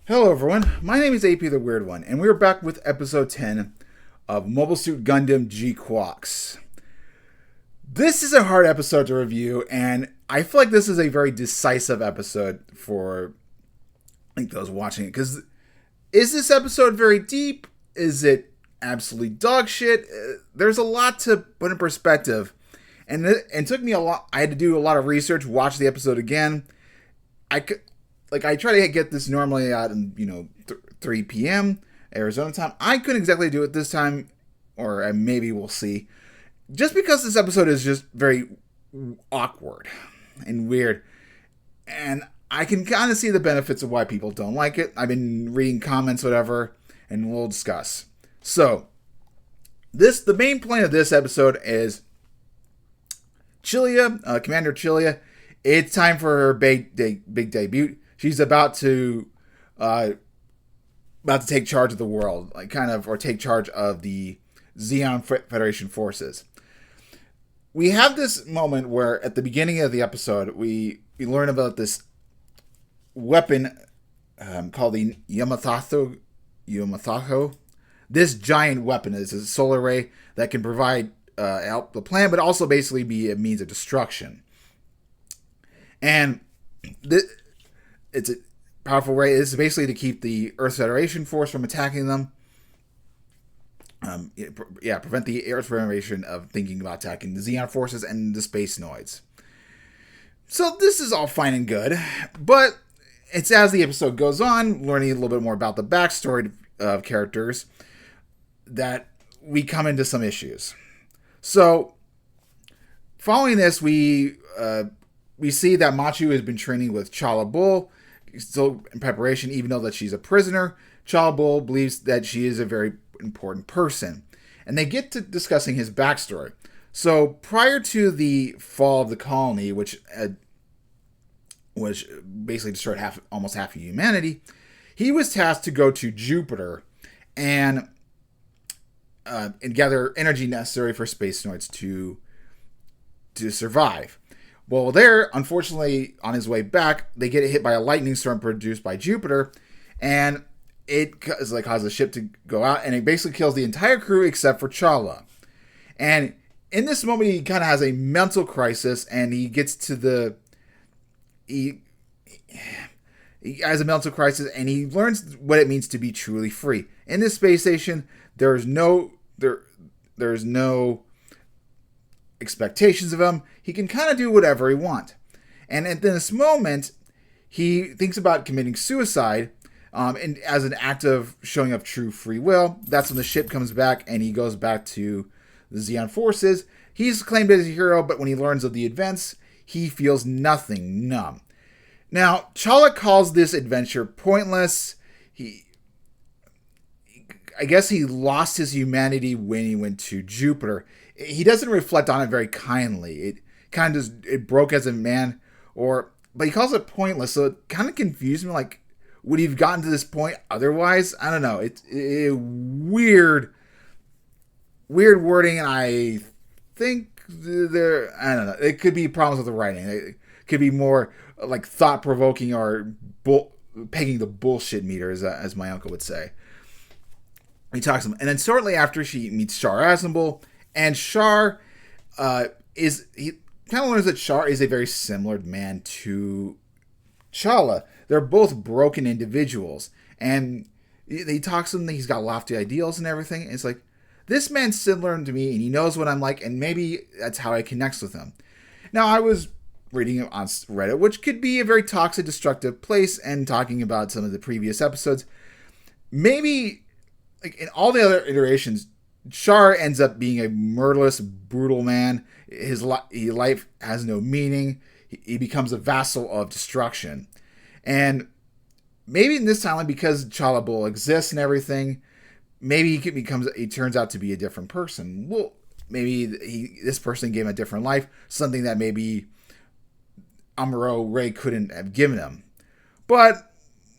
Hello everyone, my name is AP the Weird One, and we're back with episode 10 of Mobile Suit Gundam GQuuuuuX. This is a hard episode to review, and I feel like this is a very decisive episode for those watching it. Because is this episode very deep? Is it absolutely dog shit? There's a lot to put in perspective, and it took me a lot. I had to do a lot of research, watch the episode again. I try to get this normally at 3 p.m. Arizona time. I couldn't exactly do it this time, or maybe we'll see. Just because this episode is just very awkward and weird, and I can kind of see the benefits of why people don't like it. I've been reading comments, whatever, and we'll discuss. So, the main point of this episode is Chilia, Commander Chilia. It's time for her big debut. She's about to take charge of the world, or take charge of the Zeon Federation forces. We have this moment where, at the beginning of the episode, we learn about this weapon called the Yamato. This giant weapon is a solar ray that can provide help the plan, but also basically be a means of destruction. And it's a powerful ray. It's basically to keep the Earth Federation force from attacking them. Prevent the Earth Federation of thinking about attacking the Zeon forces and the Space Noids. So this is all fine and good, but it's as the episode goes on, learning a little bit more about the backstory of characters, that we come into some issues. So, following this, we see that Machu has been training with Chala Bull, still in preparation, even though that she's a prisoner. Chala Bull believes that she is a very important person. And they get to discussing his backstory. So, prior to the fall of the colony, which basically destroyed almost half of humanity, he was tasked to go to Jupiter and gather energy necessary for space noids to survive. Well, there, unfortunately, on his way back, they get hit by a lightning storm produced by Jupiter, and it causes the ship to go out, and it basically kills the entire crew except for Chala. And in this moment, he kind of has a mental crisis, and he gets to he has a mental crisis, and he learns what it means to be truly free. In this space station, there's no expectations of him. He can kind of do whatever he wants. And at this moment, he thinks about committing suicide, and as an act of showing of true free will. That's when the ship comes back and he goes back to the Zeon forces. He's claimed as a hero, but when he learns of the events, he feels nothing, numb. Now, Chala calls this adventure pointless. I guess he lost his humanity when he went to Jupiter. He doesn't reflect on it very kindly. It kind of it broke as a man, but he calls it pointless. So it kind of confused me. Like, would he have gotten to this point otherwise? I don't know. It's weird wording, and I think I don't know. It could be problems with the writing. It could be more like thought provoking or pegging the bullshit meter, as my uncle would say. He talks to him, and then shortly after, she meets Char Aznable. And Char he kind of learns that Char is a very similar man to Chala. They're both broken individuals. And he talks to him, he's got lofty ideals and everything. And it's like, this man's similar to me, and he knows what I'm like, and maybe that's how I connect with him. Now, I was reading on Reddit, which could be a very toxic, destructive place, and talking about some of the previous episodes. Maybe, in all the other iterations, Char ends up being a murderous, brutal man. His life has no meaning. He becomes a vassal of destruction. And maybe in this timeline, because Chala Bull exists and everything, maybe he turns out to be a different person. Well, maybe this person gave him a different life, something that maybe Amuro Ray couldn't have given him. But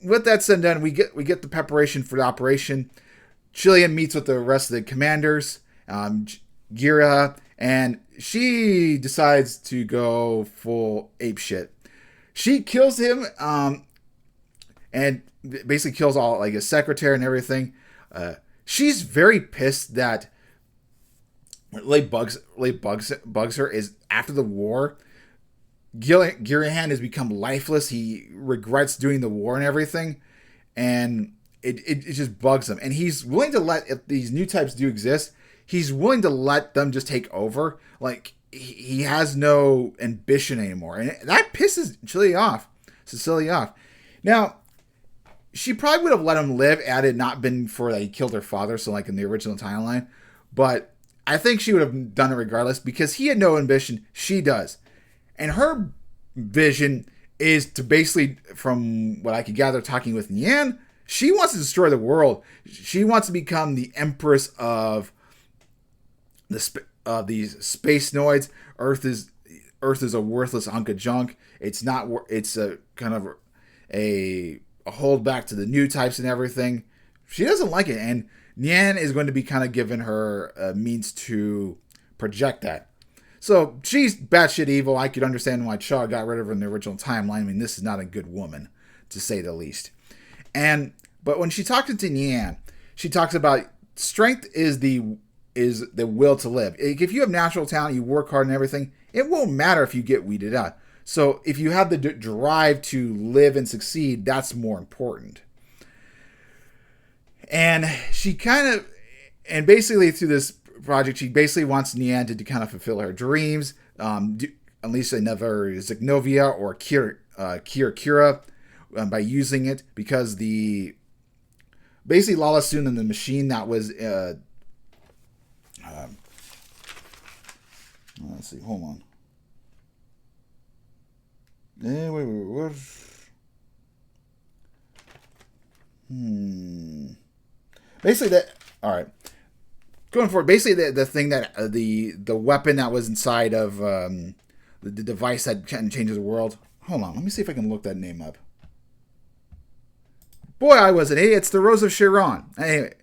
with that said and done, we get the preparation for the operation. Chilia meets with the rest of the commanders, Gira, and she decides to go full apeshit. She kills him, and basically kills all like his secretary and everything. She's very pissed that bugs her is after the war. Girihan has become lifeless. He regrets doing the war and everything, and it just bugs him. And he's willing to let, if these new types do exist, he's willing to let them just take over. Like, he has no ambition anymore, and that pisses Cecilia off. Now, she probably would have let him live had it not been for that he killed her father, so like in the original timeline. But I think she would have done it regardless because he had no ambition. She does. And her vision is to basically, from what I could gather talking with Nian, she wants to destroy the world. She wants to become the empress of these space noids. Earth is a worthless hunk of junk. It's not. It's a kind of a holdback to the new types and everything. She doesn't like it, and Nian is going to be kind of giving her a means to project that. So she's batshit evil. I could understand why Shaw got rid of her in the original timeline. I mean, this is not a good woman, to say the least. But when she talks to Nian, she talks about strength is the will to live. If you have natural talent, you work hard and everything, it won't matter if you get weeded out. So if you have the drive to live and succeed, that's more important. And she basically through this project, she basically wants Nian to kind of fulfill her dreams, unleash another Zignovia or Kira by using it, because basically Lala Soon and the machine that was let's see, hold on. What? Basically that. All right. Going forward, basically the thing that the weapon that was inside of the device that changes the world. Hold on, let me see if I can look that name up. Boy, I was an idiot. It's the Rose of Chiron. Anyway,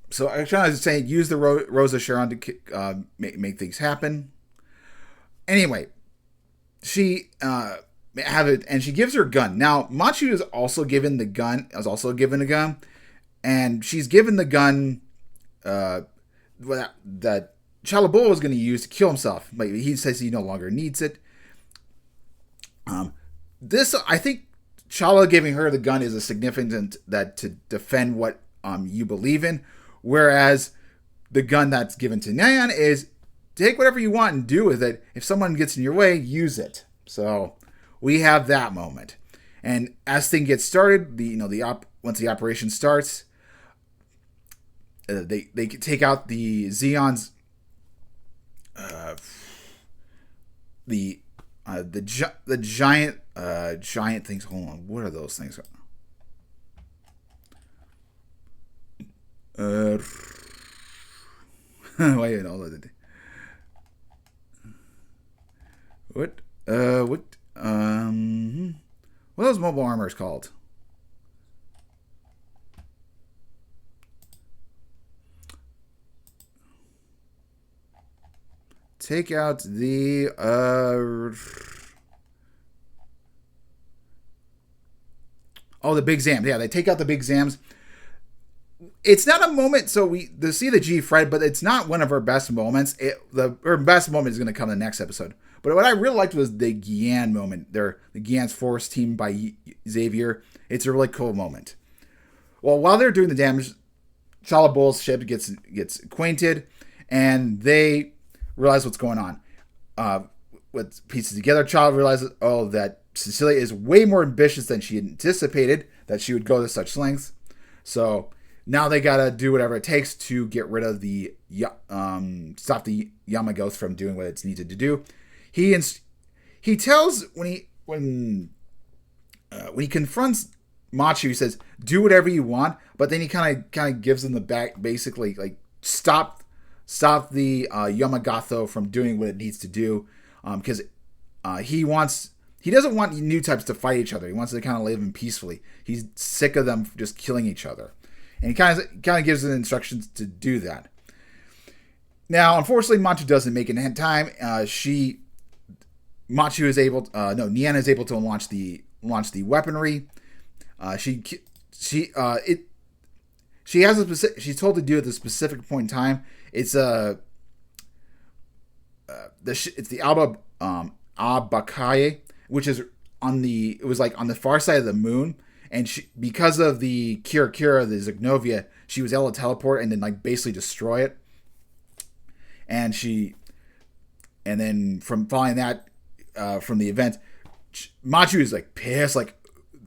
so I was trying to say use the Rose of Chiron to make things happen. Anyway, she have it, and she gives her a gun. Now, Machu is also given the gun. Was also given a gun. And she's given the gun that Chalabul was going to use to kill himself. But he says he no longer needs it. I think Chala giving her the gun is a significant that to defend what you believe in. Whereas the gun that's given to Nian is take whatever you want and do with it. If someone gets in your way, use it. So we have that moment. And as things get started, once the operation starts, they take out the Xeons, the giant things. Hold on, what are those things? Wait, what are those mobile armors called? Take out the the big Zams. Yeah, they take out the big Zams. It's not a moment, so we see the G Fred, but it's not one of her best moments. Her best moment is going to come in the next episode. But what I really liked was the Gian moment. The Gian's Force team by Xavier. It's a really cool moment. Well, while they're doing the damage, Chalabul's ship gets acquainted, and they realize what's going on. With pieces together, Chala realizes, that Cecilia is way more ambitious than she anticipated, that she would go to such lengths. So now they gotta do whatever it takes to get rid of stop the Yamagoth from doing what it's needed to do. He tells when he confronts Machu, he says, "Do whatever you want," but then he kind of gives him the back, basically like stop the Yamagotho from doing what it needs to do, because he doesn't want new types to fight each other. He wants to kind of live in peacefully. He's sick of them just killing each other, and he kind of gives them instructions to do that. Now, unfortunately, Machu doesn't make it in time. Nian is able to launch the weaponry. She she it she has a specific. She's told to do it at a specific point in time. It's it's the Alba Abakaye, which is on the. It was like on the far side of the moon, and she, because of the Kira, the Zignovia, she was able to teleport and then like basically destroy it. And then from following that, from the event, Machu is like pissed, like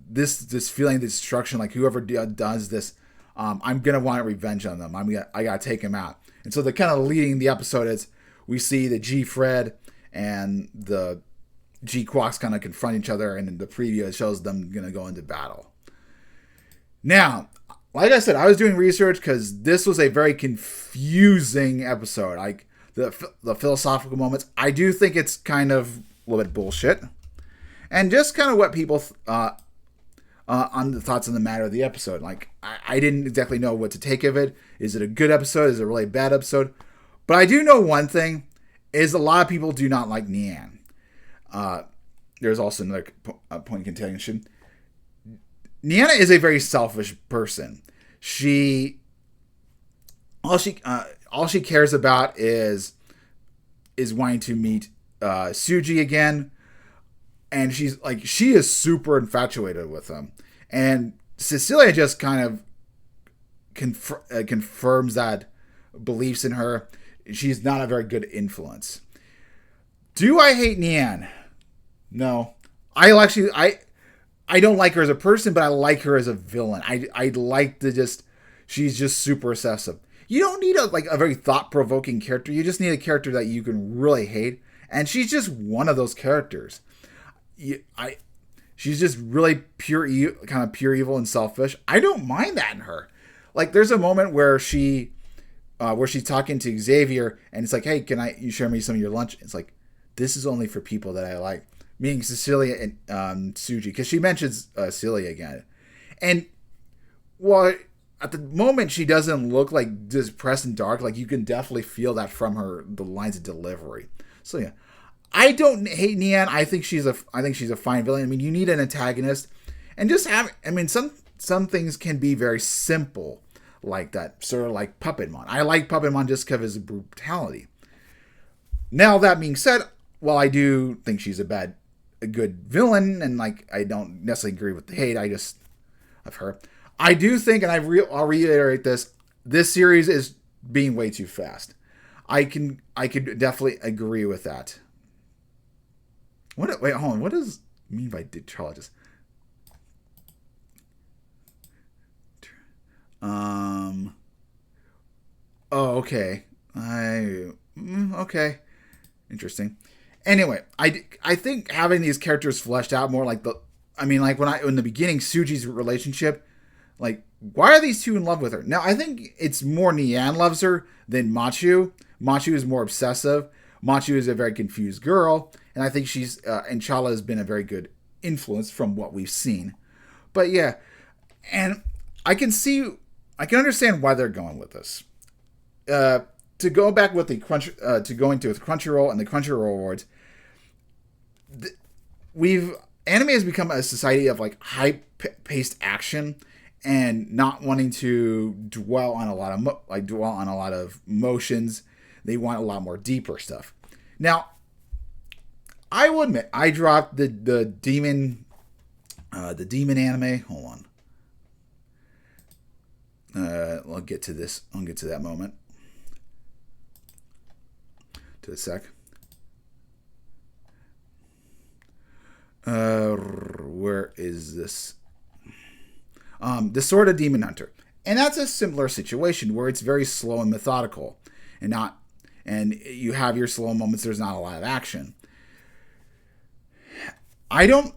this feeling of destruction, like whoever does this, I'm gonna want revenge on them. I gotta take him out. And so the kind of leading the episode is we see the G Fred and the G Quacks kind of confront each other, and in the preview it shows them gonna go into battle. Now, like I said, I was doing research because this was a very confusing episode. Like the philosophical moments, I do think it's kind of a little bit bullshit, and just kind of what people on the thoughts on the matter of the episode. Like I didn't exactly know what to take of it. Is it a good episode? Is it a really bad episode? But I do know one thing: is a lot of people do not like Nian. There's also another point of contention. Niana is a very selfish person. All she cares about is wanting to meet Suji again, and she is super infatuated with him. And Cecilia just kind of confirms that beliefs in her. She's not a very good influence. Do I hate Nian? No. I don't like her as a person, but I like her as a villain. I like she's just super obsessive. You don't need a very thought-provoking character. You just need a character that you can really hate. And she's just one of those characters. She's just really pure evil and selfish. I don't mind that in her. Like, there's a moment where she's talking to Xavier, and it's like, hey, you share me some of your lunch? It's like, this is only for people that I like. Meaning Cecilia and Suji, because she mentions Celia again. And while at the moment she doesn't look like depressed and dark, like you can definitely feel that from the lines of delivery. So yeah, I don't hate Nian. I think she's a fine villain. I mean, you need an antagonist, and just some things can be very simple like that, sort of like Puppetmon. I like Puppetmon just because of his brutality. Now that being said, while I do think she's a good villain, and I don't necessarily agree with the hate of her. I do think, and I'll reiterate this series is being way too fast. I could definitely agree with that. Wait, hold on. What does it mean by detrologist? Oh, okay. Okay. Interesting. Anyway, I think having these characters fleshed out more, in the beginning, Suji's relationship, why are these two in love with her? Now, I think it's more Nian loves her than Machu. Machu is more obsessive. Machu is a very confused girl, and I think and Chala has been a very good influence from what we've seen. But yeah, and I can understand why they're going with this. To go back with going to Crunchyroll and the Crunchyroll Awards, anime has become a society of high-paced action and not wanting to dwell on a lot of motions. They want a lot more deeper stuff. Now, I will admit I dropped the demon anime. Hold on. I'll get to this. I'll get to that moment. To a sec. Where is this? The Sword of Demon Hunter, and that's a similar situation where it's very slow and methodical, and you have your slow moments. There's not a lot of action. I don't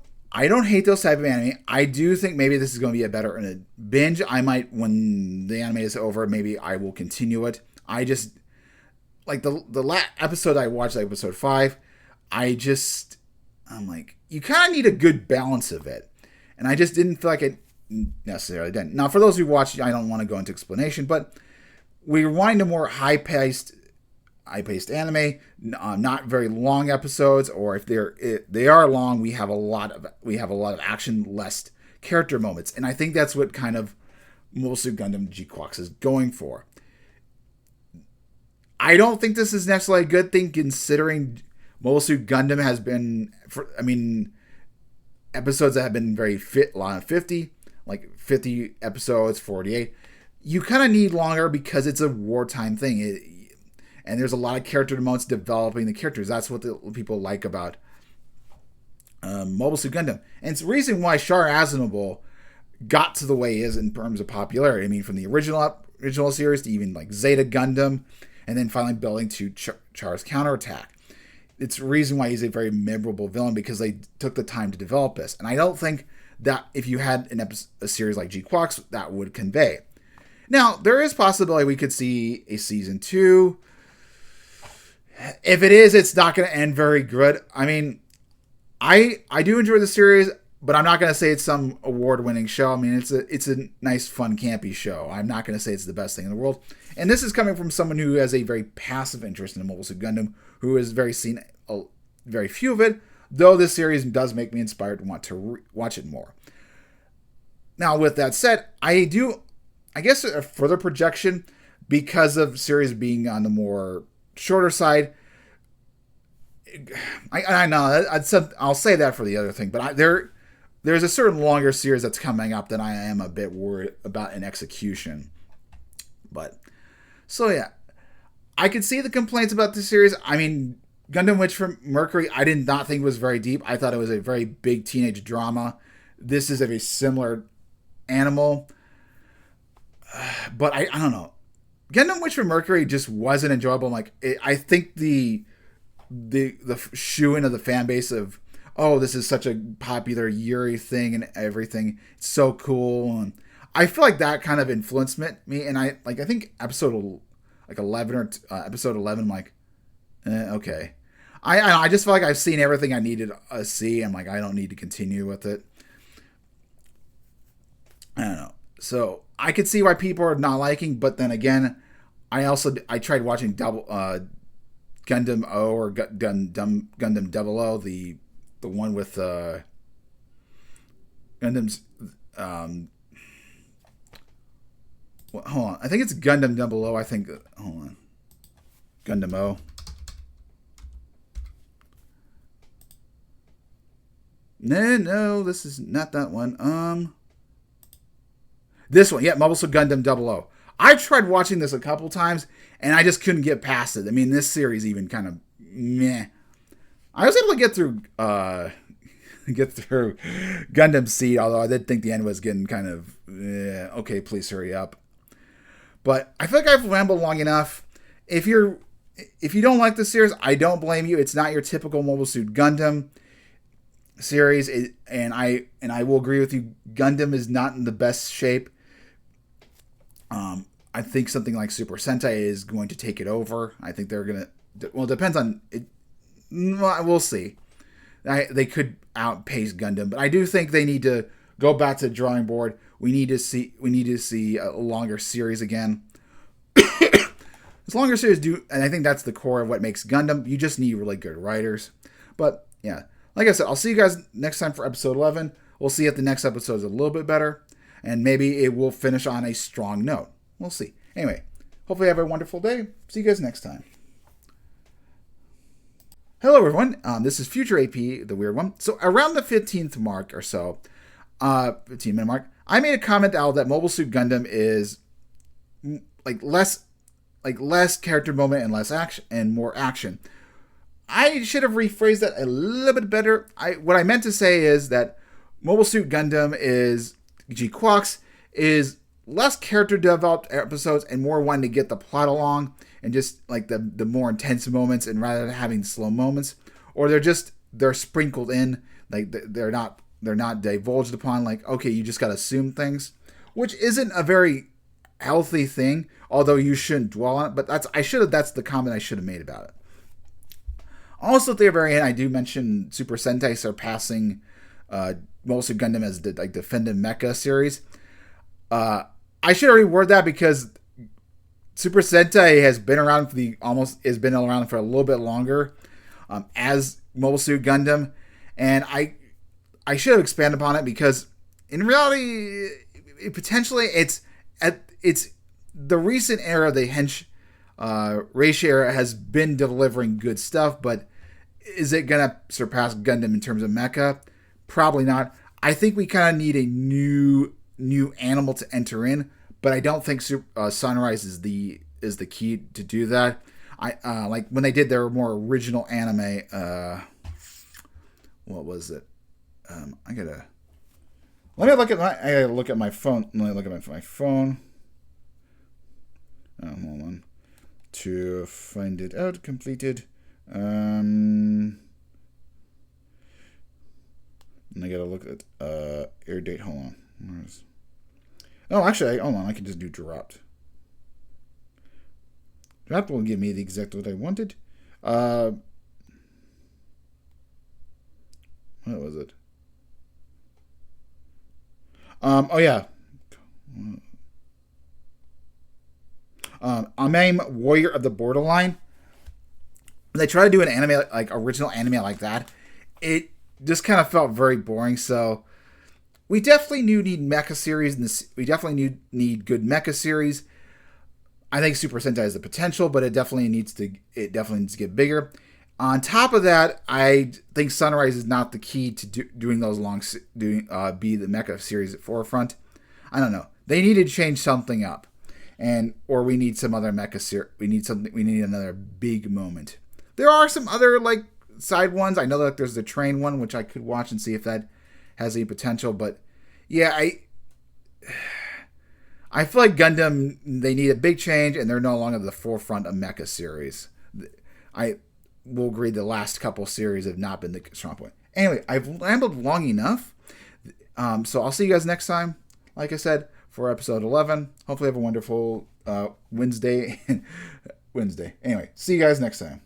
hate those type of anime. I do think maybe this is going to be a better in a binge. I might, when the anime is over, maybe I will continue it. I just the last episode I watched, episode 5. I'm like, you kind of need a good balance of it, and I just didn't feel like it necessarily didn't. Now, for those who watched, I don't want to go into explanation, but we rewind to more high-paced anime, not very long episodes, or if they are long, we have a lot of action, less character moments. And I think that's what kind of Mobile Suit Gundam GQuuuuuuX is going for. I don't think this is necessarily a good thing, considering Mobile Suit Gundam has been, episodes that have been very fit, long 50, like 50 episodes, 48. You kind of need longer because it's a wartime thing. And there's a lot of character moments developing the characters. That's what the people like about Mobile Suit Gundam. And it's the reason why Char Aznavour got to the way he is in terms of popularity. I mean, from the original series to even like Zeta Gundam, and then finally building to Char's counterattack. It's the reason why he's a very memorable villain, because they took the time to develop this. And I don't think that if you had a series like GQuuuuuuX, that would convey. Now, there is possibility we could see a season 2. If it is, it's not going to end very good. I mean, I do enjoy the series, but I'm not going to say it's some award-winning show. I mean, it's a nice, fun, campy show. I'm not going to say it's the best thing in the world. And this is coming from someone who has a very passive interest in Mobile Suit Gundam, who has seen very few of it, though this series does make me inspired to want to watch it more. Now, with that said, I guess a further projection, because of series being on the more shorter side. I know I'll say that for the other thing, but there's a certain longer series that's coming up that I am a bit worried about in execution. But so yeah, I could see the complaints about the series. I mean, Gundam Witch from Mercury, I did not think was very deep. I thought it was a very big teenage drama. This is a very similar animal, but I don't know. Gundam Witch from Mercury just wasn't enjoyable. I think the shoo-in of the fan base of, oh, this is such a popular Yuri thing and everything, it's so cool, and I feel like that kind of influenced me. And I think episode 11 or episode 11, I'm like, okay. I just feel like I've seen everything I needed to see. I'm like, I don't need to continue with it. I don't know. So I could see why people are not liking, but then again, I tried watching Gundam O, or Gundam 00, the one with Gundam's hold on, I think it's Gundam 00. I think, hold on, Gundam O. No, this is not that one. This one, yeah, Mobile Suit Gundam 00. I tried watching this a couple times, and I just couldn't get past it. I mean, this series even kind of meh. I was able to get through Gundam Seed, although I did think the end was getting kind of okay, please hurry up. But I feel like I've rambled long enough. If you don't like the series, I don't blame you. It's not your typical Mobile Suit Gundam series, and I will agree with you. Gundam is not in the best shape. I think something like Super Sentai is going to take it over. I think they're going to... Well, it depends on... We'll see. They could outpace Gundam, but I do think they need to go back to the drawing board. We need to see a longer series again. This longer series and I think that's the core of what makes Gundam. You just need really good writers. But yeah, like I said, I'll see you guys next time for episode 11. We'll see if the next episode is a little bit better, and maybe it will finish on a strong note. We'll see. Anyway, hopefully you have a wonderful day. See you guys next time. Hello, everyone. This is Future AP, the weird one. So around the 15th mark or so, 15-minute mark, I made a comment out that Mobile Suit Gundam is less character moment and less action and more action. I should have rephrased that a little bit better. What I meant to say is that Mobile Suit Gundam GQuuuuuuX is less character developed episodes and more wanting to get the plot along and just like the more intense moments, and rather than having slow moments, or they're sprinkled in, like they're not divulged upon, like, okay, you just gotta assume things, which isn't a very healthy thing, although you shouldn't dwell on it. But that's the comment I should have made about it. Also, at the very end, I do mention Super Sentai surpassing Mobile Suit Gundam as the defendant mecha series. I should have reworded that, because Super Sentai has been around for a little bit longer as Mobile Suit Gundam, and I should have expanded upon it, because in reality, potentially it's the recent era of the hench Reishi era has been delivering good stuff, but is it gonna surpass Gundam in terms of mecha? Probably not. I think we kind of need a new animal to enter in, but I don't think Sunrise is the key to do that. I like when they did their more original anime. What was it? I gotta look at my phone. Let me look at my phone. Hold on. To find it out, completed. And I gotta look at air date. Hold on. Oh, actually, hold on. I can just do dropped. Dropped will give me the exact what I wanted. What was it? Oh yeah. I'm Warrior of the Borderline. When they try to do an anime like original anime like that, it just kind of felt very boring. So we definitely need mecha series, and we definitely need good mecha series. I think Super Sentai has the potential, but it definitely needs to get bigger. On top of that, I think Sunrise is not the key to doing those be the mecha series at forefront. I don't know. They need to change something up, or we need some other mecha series. We need another big moment. There are some other like side ones. I know that there's the train one, which I could watch and see if that has any potential. But yeah, I feel like Gundam, they need a big change, and they're no longer the forefront of mecha series. I will agree the last couple series have not been the strong point. Anyway, I've rambled long enough. So I'll see you guys next time, like I said, for episode 11. Hopefully have a wonderful Wednesday. Anyway, see you guys next time.